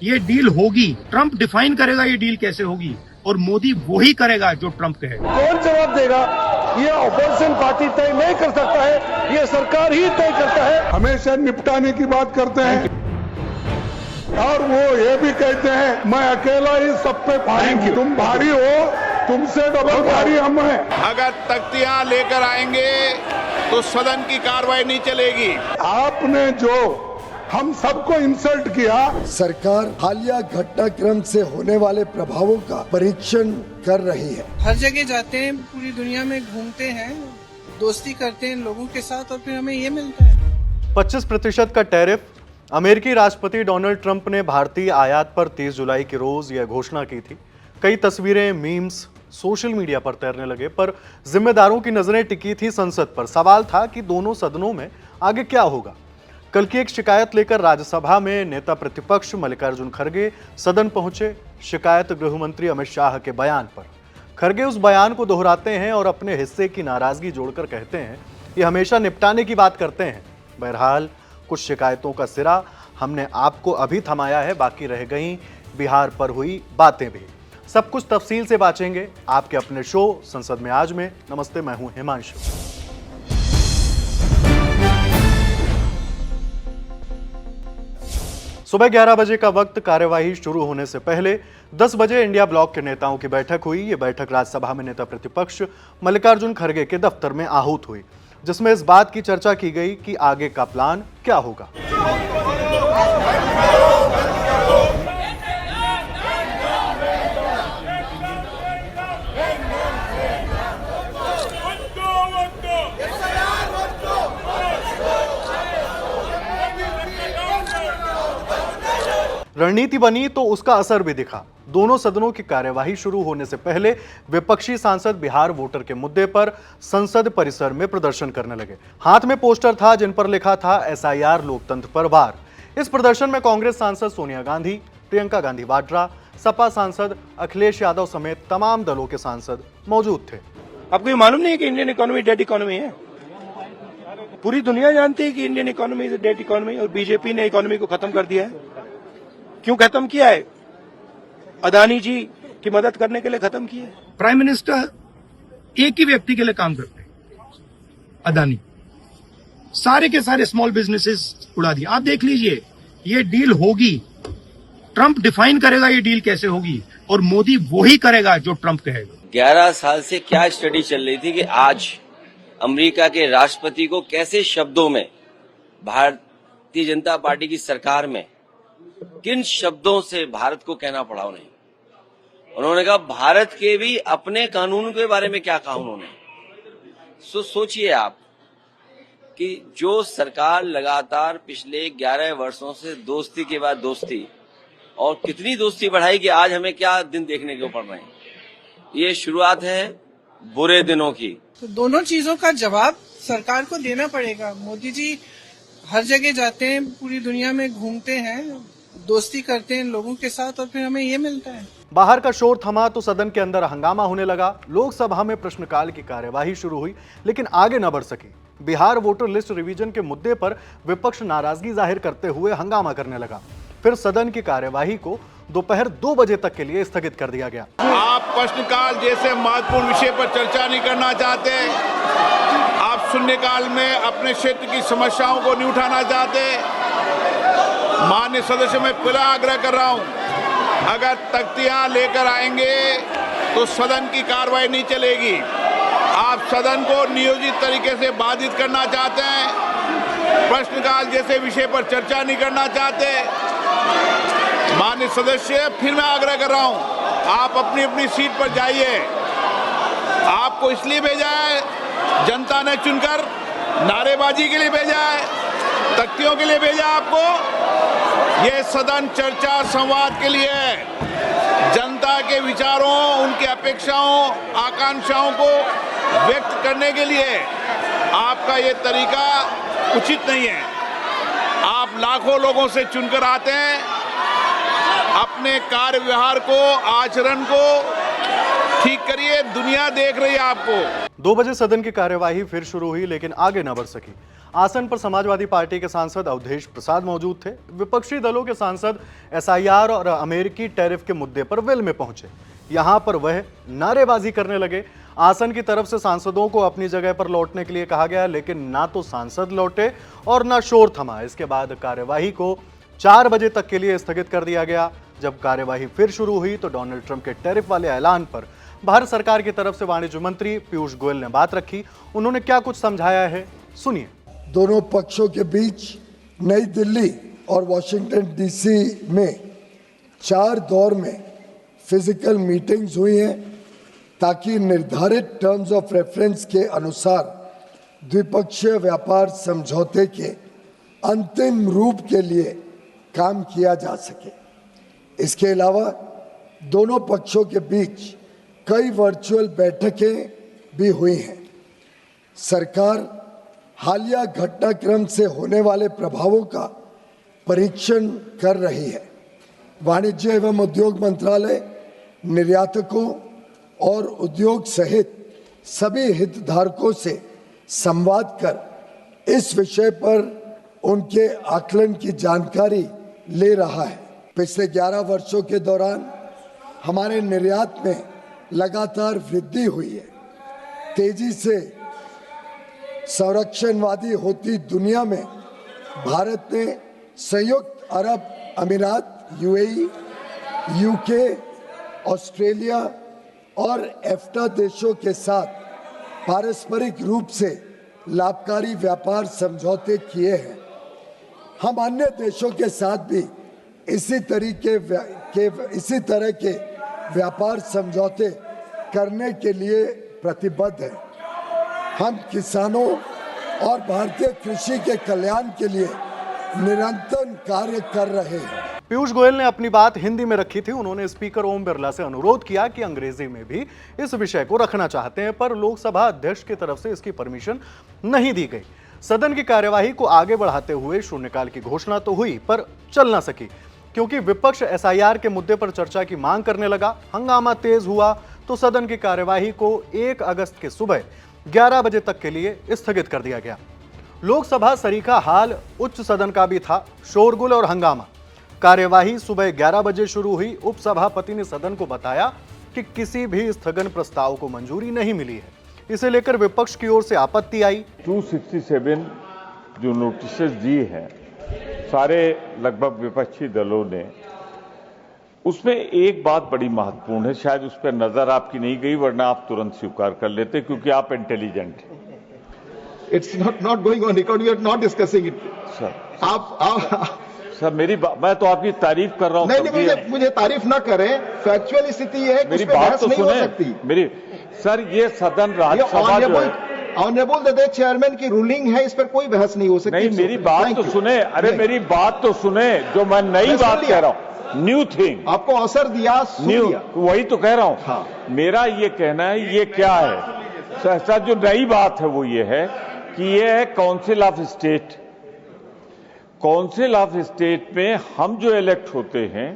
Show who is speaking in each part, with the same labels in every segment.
Speaker 1: ये डील होगी, Trump define करेगा ये डील कैसे होगी और मोदी वही करेगा जो ट्रंप कहेगा।
Speaker 2: कौन जवाब देगा? ये ऑपोजिशन पार्टी तय नहीं कर सकता है, ये सरकार ही तय करता है।
Speaker 3: हमेशा निपटाने की बात करते हैं और वो ये भी कहते हैं मैं अकेला ही सब पे भारी, तुम भारी हो, तुमसे डबल भारी हम हैं।
Speaker 4: अगर तख्तियां लेकर आएंगे तो सदन की कार्रवाई नहीं चलेगी।
Speaker 3: आपने जो हम सबको इंसल्ट किया,
Speaker 5: सरकार हालिया घटनाक्रम से होने वाले प्रभावों का परीक्षण कर रही है।
Speaker 6: हर जगह जाते हैं, पूरी दुनिया में घूमते हैं, दोस्ती करते हैं लोगों के साथ और फिर हमें ये मिलता है
Speaker 7: 25% का टैरिफ। अमेरिकी राष्ट्रपति डोनाल्ड ट्रंप ने भारतीय आयात पर 30 जुलाई के रोज यह घोषणा की थी। कई तस्वीरें, मीम्स सोशल मीडिया पर तैरने लगे, पर जिम्मेदारों की नजरें टिकी थी संसद पर। सवाल था कि दोनों सदनों में आगे क्या होगा। कल की एक शिकायत लेकर राज्यसभा में नेता प्रतिपक्ष मल्लिकार्जुन खड़गे सदन पहुंचे। शिकायत गृह मंत्री अमित शाह के बयान पर। खड़गे उस बयान को दोहराते हैं और अपने हिस्से की नाराजगी जोड़कर कहते हैं कि हमेशा निपटाने की बात करते हैं। बहरहाल कुछ शिकायतों का सिरा हमने आपको अभी थमाया है, बाकी रह गई बिहार पर हुई बातें भी। सब कुछ तफसील से बातेंगे आपके अपने शो संसद में आज में। नमस्ते, मैं हूं हिमांशु। सुबह 11 बजे का वक्त। कार्यवाही शुरू होने से पहले 10 बजे इंडिया ब्लॉक के नेताओं की बैठक हुई। ये बैठक राज्यसभा में नेता प्रतिपक्ष मल्लिकार्जुन खड़गे के दफ्तर में आहूत हुई, जिसमें इस बात की चर्चा की गई कि आगे का प्लान क्या होगा। रणनीति बनी तो उसका असर भी दिखा। दोनों सदनों की कार्यवाही शुरू होने से पहले विपक्षी सांसद बिहार वोटर के मुद्दे पर संसद परिसर में प्रदर्शन करने लगे। हाथ में पोस्टर था जिन पर लिखा था एसआईआर लोकतंत्र पर वार। इस प्रदर्शन में कांग्रेस सांसद सोनिया गांधी, प्रियंका गांधी वाड्रा, सपा सांसद अखिलेश यादव समेत तमाम दलों के सांसद मौजूद थे।
Speaker 1: आपको ये मालूम नहीं है कि इंडियन इकोनॉमी डेड इकोनॉमी है? पूरी दुनिया जानती है कि Indian economy is dead economy और बीजेपी ने इकोनॉमी को खत्म कर दिया है। क्यों खत्म किया है? अदानी जी की मदद करने के लिए खत्म किया है। प्राइम मिनिस्टर एक ही व्यक्ति के लिए काम करते हैं, अदानी। सारे के सारे स्मॉल बिजनेसेस उड़ा दिए। आप देख लीजिए, ये डील होगी, ट्रंप डिफाइन करेगा ये डील कैसे होगी और मोदी वही करेगा जो ट्रंप कहेगा।
Speaker 8: 11 साल से क्या स्टडी चल रही थी कि आज अमेरिका के राष्ट्रपति को कैसे शब्दों में भारतीय जनता पार्टी की सरकार में किन शब्दों से भारत को कहना पड़ा उन्होंने कहा भारत के भी अपने कानून के बारे में क्या कहा उन्होंने। सोचिए आप कि जो सरकार लगातार पिछले 11 वर्षों से दोस्ती के बाद दोस्ती और कितनी दोस्ती बढ़ाई कि आज हमें क्या दिन देखने को पड़ रहे हैं। ये शुरुआत है बुरे दिनों की।
Speaker 6: तो दोनों चीजों का जवाब सरकार को देना पड़ेगा। मोदी जी हर जगह जाते हैं, पूरी दुनिया में घूमते हैं, दोस्ती करते हैं लोगों के साथ और फिर हमें ये मिलता है।
Speaker 7: बाहर का शोर थमा तो सदन के अंदर हंगामा होने लगा। लोकसभा में प्रश्नकाल की कार्यवाही शुरू हुई, लेकिन आगे न बढ़ सकी। बिहार वोटर लिस्ट रिवीजन के मुद्दे पर विपक्ष नाराजगी जाहिर करते हुए हंगामा करने लगा। फिर सदन की कार्यवाही को दोपहर 2 बजे तक के लिए स्थगित कर दिया गया।
Speaker 4: आप प्रश्नकाल जैसे महत्वपूर्ण विषय पर चर्चा नहीं करना चाहते, आप शून्यकाल में अपने क्षेत्र की समस्याओं को नहीं उठाना चाहते। माननीय सदस्य, मैं पुनः आग्रह कर रहा हूं, अगर तख्तियां लेकर आएंगे तो सदन की कार्रवाई नहीं चलेगी। आप सदन को नियोजित तरीके से बाधित करना चाहते हैं, प्रश्नकाल जैसे विषय पर चर्चा नहीं करना चाहते। माननीय सदस्य, फिर मैं आग्रह कर रहा हूं, आप अपनी अपनी सीट पर जाइए। आपको इसलिए भेजा है, जनता ने चुनकर, नारेबाजी के लिए भेजा है, तख्तियों के लिए भेजा आपको। ये सदन चर्चा संवाद के लिए है। जनता के विचारों, उनकी अपेक्षाओं, आकांक्षाओं को व्यक्त करने के लिए आपका ये तरीका उचित नहीं है। आप लाखों लोगों से चुनकर आते हैं, अपने कार्य व्यवहार को, आचरण को ठीक करिए, दुनिया देख रही है आपको।
Speaker 7: 2 बजे सदन की कार्यवाही फिर शुरू हुई, लेकिन आगे न बढ़ सकी। आसन पर समाजवादी पार्टी के सांसद अवधेश प्रसाद मौजूद थे। विपक्षी दलों के सांसद एसआईआर और अमेरिकी टैरिफ के मुद्दे पर वेल में पहुंचे। यहां पर वह नारेबाजी करने लगे। आसन की तरफ से सांसदों को अपनी जगह पर लौटने के लिए कहा गया, लेकिन ना तो सांसद लौटे और ना शोर थमा। इसके बाद कार्यवाही को 4 बजे तक के लिए स्थगित कर दिया गया। जब कार्यवाही फिर शुरू हुई तो डोनाल्ड ट्रंप के टैरिफ वाले ऐलान पर भारत सरकार की तरफ से वाणिज्य मंत्री पीयूष गोयल ने बात रखी। उन्होंने क्या कुछ समझाया है, सुनिए।
Speaker 5: दोनों पक्षों के बीच नई दिल्ली और वॉशिंगटन डीसी में 4 दौर में फिजिकल मीटिंग्स हुई हैं ताकि निर्धारित टर्म्स ऑफ रेफरेंस के अनुसार द्विपक्षीय व्यापार समझौते के अंतिम रूप के लिए काम किया जा सके। इसके अलावा दोनों पक्षों के बीच कई वर्चुअल बैठकें भी हुई हैं। सरकार हालिया घटनाक्रम से होने वाले प्रभावों का परीक्षण कर रही है। वाणिज्य एवं उद्योग मंत्रालय निर्यातकों और उद्योग सहित सभी हितधारकों से संवाद कर इस विषय पर उनके आकलन की जानकारी ले रहा है। पिछले 11 वर्षों के दौरान हमारे निर्यात में लगातार वृद्धि हुई है। तेजी से संरक्षणवादी होती दुनिया में भारत ने संयुक्त अरब अमीरात, यूएई, यूके, ऑस्ट्रेलिया और एफ्टा देशों के साथ पारस्परिक रूप से लाभकारी व्यापार समझौते किए हैं। हम अन्य देशों के साथ भी इसी तरह के व्यापार समझौते करने के लिए प्रतिबद्ध हैं। हम किसानों और भारतीय कृषि के कल्याण के लिए निरंतर कार्य कर रहे हैं।
Speaker 7: पीयूष गोयल ने अपनी बात हिंदी में रखी थी। उन्होंने स्पीकर ओम बिरला से अनुरोध किया कि अंग्रेजी में भी इस विषय को रखना चाहते हैं, पर लोकसभा अध्यक्ष की तरफ से इसकी परमिशन नहीं दी गई। सदन की कार्यवाही को आगे बढ़ाते हुए शून्यकाल की घोषणा तो हुई, पर चल ना सकी, क्योंकि विपक्ष एसआईआर के मुद्दे पर चर्चा की मांग करने लगा। हंगामा तेज हुआ तो सदन की कार्यवाही को 1 अगस्त के सुबह 11 बजे तक के लिए स्थगित कर दिया गया। लोकसभा सरीखा हाल उच्च सदन का भी था, शोरगुल और हंगामा। कार्यवाही सुबह 11 बजे शुरू हुई। उपसभापति ने सदन को बताया कि किसी भी स्थगन प्रस्ताव को मंजूरी नहीं मिली है। इसे लेकर विपक्ष की ओर से आपत्ति आई।
Speaker 9: 267 जो नोटिस दिए हैं सारे लगभग विपक्षी दलों ने, उसमें एक बात बड़ी महत्वपूर्ण है, शायद उस पर नजर आपकी नहीं गई, वरना आप तुरंत स्वीकार कर लेते क्योंकि आप इंटेलिजेंट हैं।
Speaker 10: It's not going on record. We are not discussing it.
Speaker 9: Sir
Speaker 10: आप
Speaker 9: सर मैं तो आपकी तारीफ कर रहा हूँ।
Speaker 10: नहीं, मुझे तारीफ ना करें। फैक्चुअल स्थिति है,
Speaker 9: मेरी बात तो सुने। मेरी सर, ये सदन राज्यसभा जो है,
Speaker 10: ऑनरेबल द चेयरमैन की रूलिंग है, इस पर कोई बहस नहीं हो सकती।
Speaker 9: नहीं, मेरी बात तो सुने। अरे मेरी बात तो सुने, जो मैं नई बात कह रहा हूँ, न्यू थिंग
Speaker 10: आपको अवसर दिया,
Speaker 9: न्यू, वही तो कह रहा हूँ।
Speaker 10: हाँ।
Speaker 9: मेरा ये कहना है, ये क्या है सर, जो नई बात है वो ये है कि ये है council of state. Council of state में हम जो इलेक्ट होते हैं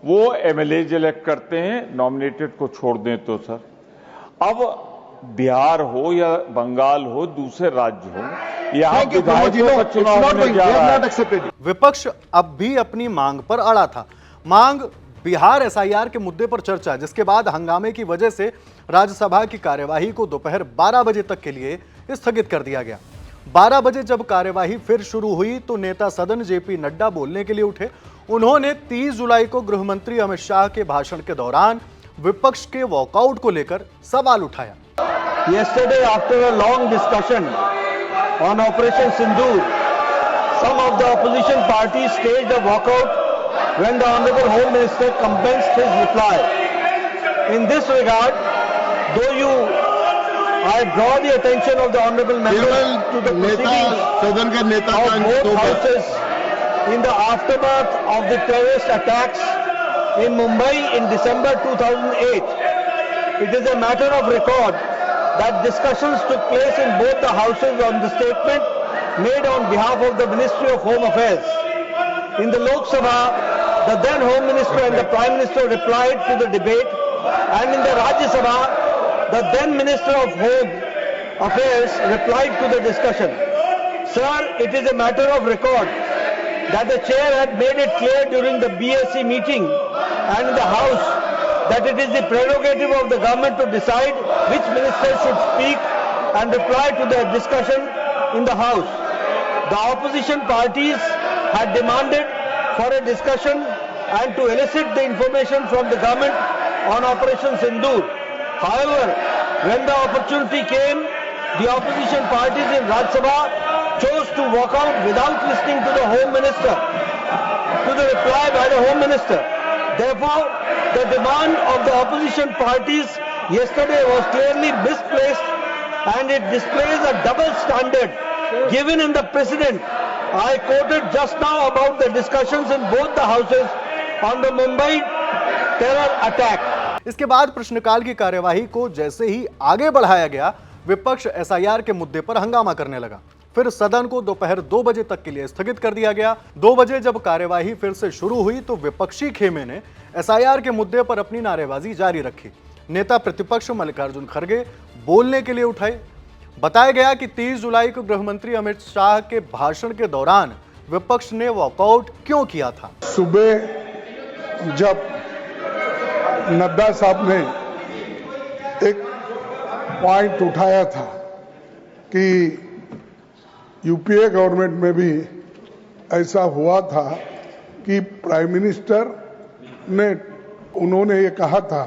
Speaker 9: वो एमएलएज इलेक्ट करते हैं, नॉमिनेटेड को छोड़ दें तो सर। अब बिहार हो या बंगाल हो, दूसरे राज्य हो, यहाँ विधायकों का चुनाव होने जा रहा है।
Speaker 7: विपक्ष अब भी अपनी मांग पर अड़ा था। मांग बिहार एसआईआर के मुद्दे पर चर्चा, जिसके बाद हंगामे की वजह से राज्यसभा की कार्यवाही को दोपहर 12 बजे तक के लिए स्थगित कर दिया गया। 12 बजे जब कार्यवाही फिर शुरू हुई तो नेता सदन जेपी नड्डा बोलने के लिए उठे। उन्होंने 30 जुलाई को गृह मंत्री अमित शाह के भाषण के दौरान विपक्ष के वॉकआउट को लेकर सवाल उठाया।
Speaker 2: Yesterday, after a long discussion on Operation Sindoor, some of the opposition parties staged a walkout when the Honorable Home Minister commenced his reply. In this regard, I draw the attention of the Honorable members to the proceedings of both houses in the aftermath of the terrorist attacks in Mumbai in December 2008. It is a matter of record that discussions took place in both the houses on the statement made on behalf of the Ministry of Home Affairs. In the Lok Sabha, the then Home Minister and the Prime Minister replied to the debate and in the Rajya Sabha, the then Minister of Home Affairs replied to the discussion. Sir, it is a matter of record that the chair had made it clear during the BSc meeting and in the House that it is the prerogative of the government to decide which minister should speak and reply to the discussion in the House. The opposition parties had demanded for a discussion and to elicit the information from the government on Operation Sindoor. However, when the opportunity came, the opposition parties in Rajya Sabha chose to walk out without listening to the Home Minister, to the reply by the Home Minister. Therefore, the demand of the opposition parties yesterday was clearly misplaced and it displays a double standard given in the precedent I quoted just now about the discussions in both the houses on the Mumbai terror attack.
Speaker 7: इसके बाद प्रश्नकाल की कार्यवाही को जैसे ही आगे बढ़ाया गया, विपक्ष एसआईआर के मुद्दे पर हंगामा करने लगा। फिर सदन को दोपहर 2 बजे तक के लिए स्थगित कर दिया गया। 2 बजे जब कार्यवाही फिर से शुरू हुई तो विपक्षी खेमे ने एसआईआर के मुद्दे पर अपनी नारेबाजी जारी रखी। नेता प्रतिपक्ष मल्लिकार्जुन खड़गे बोलने के लिए उठाए। बताया गया कि 30 जुलाई को गृह मंत्री अमित शाह के भाषण के दौरान विपक्ष ने वॉकआउट क्यों किया था।
Speaker 3: सुबह जब नड्डा साहब ने एक पॉइंट उठाया था कि यूपीए गवर्नमेंट में भी ऐसा हुआ था कि प्राइम मिनिस्टर ने उन्होंने ये कहा था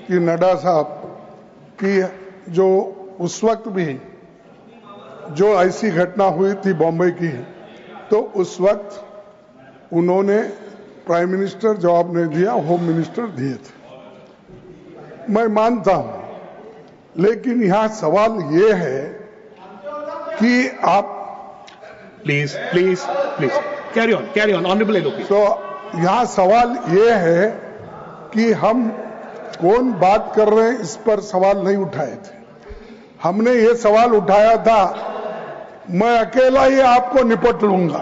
Speaker 3: कि नड्डा साहब कि जो उस वक्त भी जो ऐसी घटना हुई थी बॉम्बे की, तो उस वक्त उन्होंने प्राइम मिनिस्टर जवाब नहीं दिया, होम मिनिस्टर दिए थे। मैं मानता हूं, लेकिन यहां सवाल ये है कि आप
Speaker 11: please carry on honourable LOP.
Speaker 3: तो यहां सवाल ये है कि हम कौन बात कर रहे हैं, इस पर सवाल नहीं उठाए थे। हमने ये सवाल उठाया था, मैं अकेला ही आपको निपट लूंगा।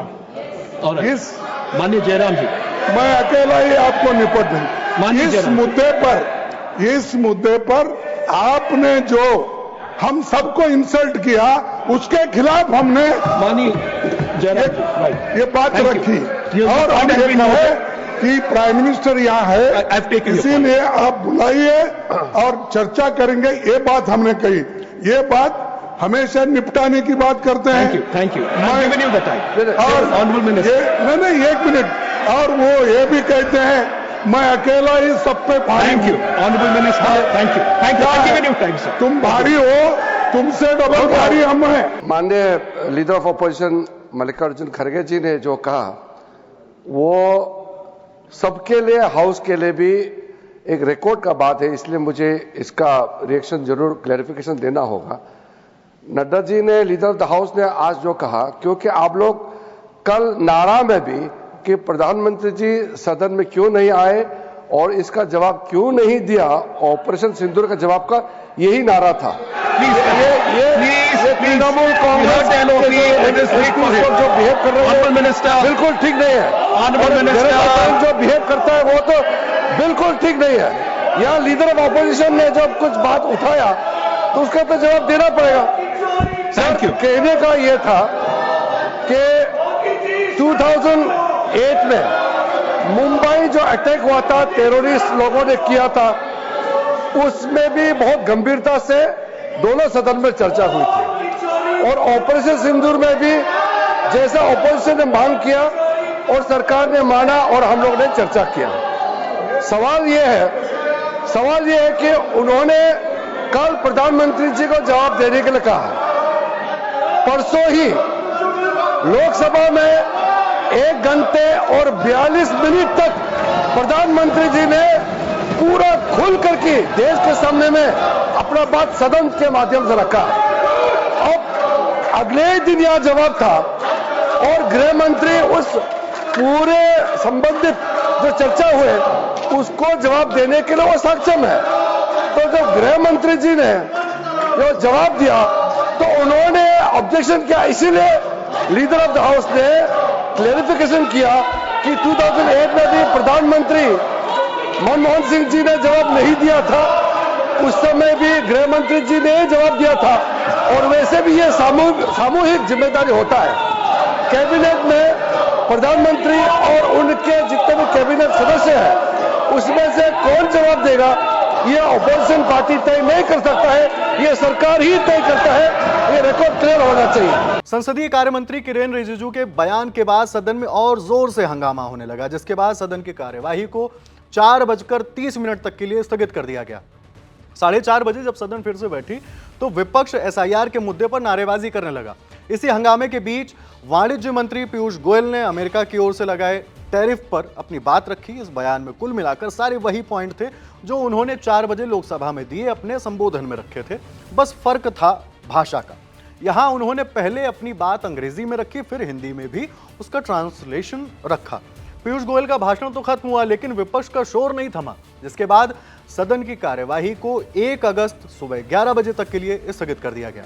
Speaker 3: इस
Speaker 11: माननीय जयराम जी,
Speaker 3: मैं अकेला ही आपको निपट लूंगा। इस मुद्दे पर आपने जो हम सबको इंसल्ट किया, उसके खिलाफ हमने ये बात रखी और हम ये कहे कि प्राइम मिनिस्टर यहाँ है, इसीलिए आप बुलाइए और चर्चा करेंगे। ये बात हमने कही। ये बात हमेशा निपटाने की बात करते हैं।
Speaker 11: Thank you.
Speaker 3: नहीं, एक मिनट। और वो ये भी कहते हैं मैं अकेला ही सब पे भारी।
Speaker 11: Thank you honourable minister, thank you.
Speaker 3: तुम भारी हो, तुमसे डबल भारी हम हैं।
Speaker 12: माननीय लीडर ऑफ अपोजिशन मल्लिकार्जुन खड़गे जी ने जो कहा, वो सबके लिए, हाउस के लिए भी एक रिकॉर्ड का बात है, इसलिए मुझे इसका रिएक्शन जरूर क्लैरिफिकेशन देना होगा। नड्डा जी ने, लीडर ऑफ द हाउस ने आज जो कहा, क्योंकि आप लोग कल नारा में भी कि प्रधानमंत्री जी सदन में क्यों नहीं आए और इसका जवाब क्यों नहीं दिया, ऑपरेशन सिंदूर का जवाब का यही नारा था। ये तृणमूल कांग्रेस जो बिहेव कर रहे हैं बिल्कुल ठीक नहीं है। जो बिहेव करता है वो तो बिल्कुल ठीक नहीं है। यहाँ लीडर ऑफ ऑपोजिशन ने जब कुछ बात उठाया तो उसका तो जवाब देना पड़ेगा। सर, कहने का ये था कि 2008 में मुंबई जो अटैक हुआ था, टेररिस्ट लोगों ने किया था, उसमें भी बहुत गंभीरता से दोनों सदन में चर्चा हुई थी। और ऑपरेशन सिंदूर में भी जैसा ऑपोजिशन ने मांग किया और सरकार ने माना और हम लोग ने चर्चा किया। सवाल ये है कि उन्होंने कल प्रधानमंत्री जी को जवाब देने के लिए कहा। परसों ही लोकसभा में 1 घंटे और 42 मिनट तक प्रधानमंत्री जी ने पूरा खुल करके देश के सामने में अपना बात सदन के माध्यम से रखा। अब अगले दिन यह जवाब था और गृह मंत्री उस पूरे संबंधित जो चर्चा हुए उसको जवाब देने के लिए वो सक्षम है। तो जब गृह मंत्री जी ने जो जवाब दिया तो उन्होंने ऑब्जेक्शन किया, इसीलिए लीडर ऑफ द हाउस ने क्लेरिफिकेशन किया कि 2008 में भी प्रधानमंत्री मनमोहन सिंह जी ने जवाब नहीं दिया था, उस समय भी गृह मंत्री जी ने जवाब दिया था। और वैसे भी ये सामूहिक जिम्मेदारी होता है। कैबिनेट में प्रधानमंत्री और उनके जितने भी कैबिनेट सदस्य हैं, उसमें से कौन जवाब देगा, ये ऑपोजिशन पार्टी तय नहीं कर सकता है, ये सरकार ही तय करता है। ये रिकॉर्ड क्लियर होना चाहिए।
Speaker 7: संसदीय कार्य मंत्री किरेन रिजिजू के बयान के बाद सदन में और जोर से हंगामा होने लगा, जिसके बाद सदन की कार्यवाही को 4:30 तक के लिए स्थगित कर दिया गया। 4:30 बजे जब सदन फिर से बैठी तो विपक्ष एसआईआर के मुद्दे पर नारेबाजी करने लगा। इसी हंगामे के बीच वाणिज्य मंत्री पीयूष गोयल ने अमेरिका की ओर से लगाए टैरिफ पर अपनी बात रखी। इस बयान में कुल मिलाकर सारे वही पॉइंट थे जो उन्होंने 4 बजे लोकसभा में दिए अपने संबोधन में रखे थे, बस फर्क था भाषा का। यहां उन्होंने पहले अपनी बात अंग्रेजी में रखी, फिर हिंदी में भी उसका ट्रांसलेशन रखा। पीयूष गोयल का भाषण तो खत्म हुआ, लेकिन विपक्ष का शोर नहीं थमा, जिसके बाद सदन की कार्यवाही को 1 अगस्त सुबह 11 बजे तक के लिए स्थगित कर दिया गया।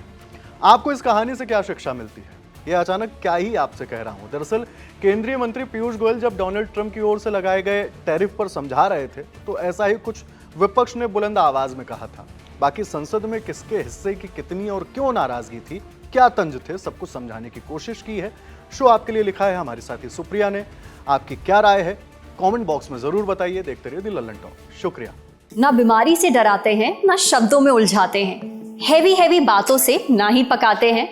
Speaker 7: आपको इस कहानी से क्या शिक्षा मिलती है? ये अचानक क्या ही आपसे कह रहा हूं। दरअसल केंद्रीय मंत्री पीयूष गोयल जब डोनाल्ड ट्रंप की ओर से लगाए गए टैरिफ पर समझा रहे थे तो ऐसा ही कुछ विपक्ष ने बुलंद आवाज में कहा था। बाकी संसद में किसके हिस्से की कितनी और क्यों नाराजगी थी, क्या तंज थे, सब कुछ समझाने की कोशिश की है। शो आपके लिए लिखा है हमारी साथी सुप्रिया ने। आपकी क्या राय है कमेंट बॉक्स में जरूर बताइए। देखते रहिए दी लल्लन टॉक। शुक्रिया।
Speaker 13: ना बीमारी से डराते हैं, ना शब्दों में उलझाते हैं, हैवी बातों से ना ही पकाते हैं।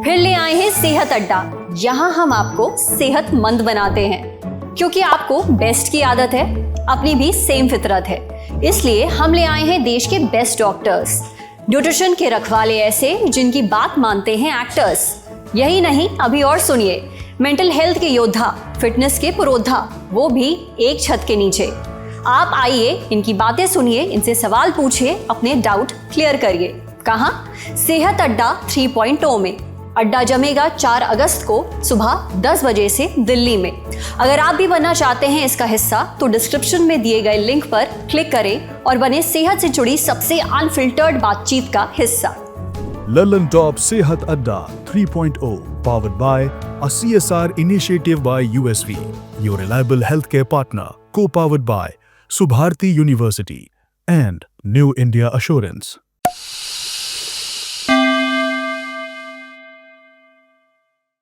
Speaker 13: फिर ले आए हैं सेहत अड्डा, जहां हम आपको सेहतमंद बनाते हैं। क्योंकि आपको बेस्ट की आदत है, अपनी भी सेम फितरत है, इसलिए हम ले आए हैं देश के बेस्ट डॉक्टर्स, न्यूट्रिशन के रखवाले ऐसे जिनकी बात मानते हैं एक्टर्स। यही नहीं, अभी और सुनिए, मेंटल हेल्थ के योद्धा, फिटनेस के पुरोधा, वो भी एक छत के नीचे। आप आइए, इनकी बातें सुनिए, इनसे सवाल पूछिए, अपने डाउट क्लियर करिए। कहाँ? सेहत अड्डा 3.0 में। अड्डा जमेगा 4 अगस्त को सुबह 10 बजे से दिल्ली में। अगर आप भी बनना चाहते हैं इसका हिस्सा तो डिस्क्रिप्शन में दिए गए लिंक पर क्लिक करें और बने सेहत से जुड़ी सबसे अनफिल्टर्ड बातचीत का हिस्सा।
Speaker 14: Lullen Top Sehat Adda 3.0, powered by a CSR initiative by USV, your reliable healthcare partner, co-powered by Subharti University and New India Assurance.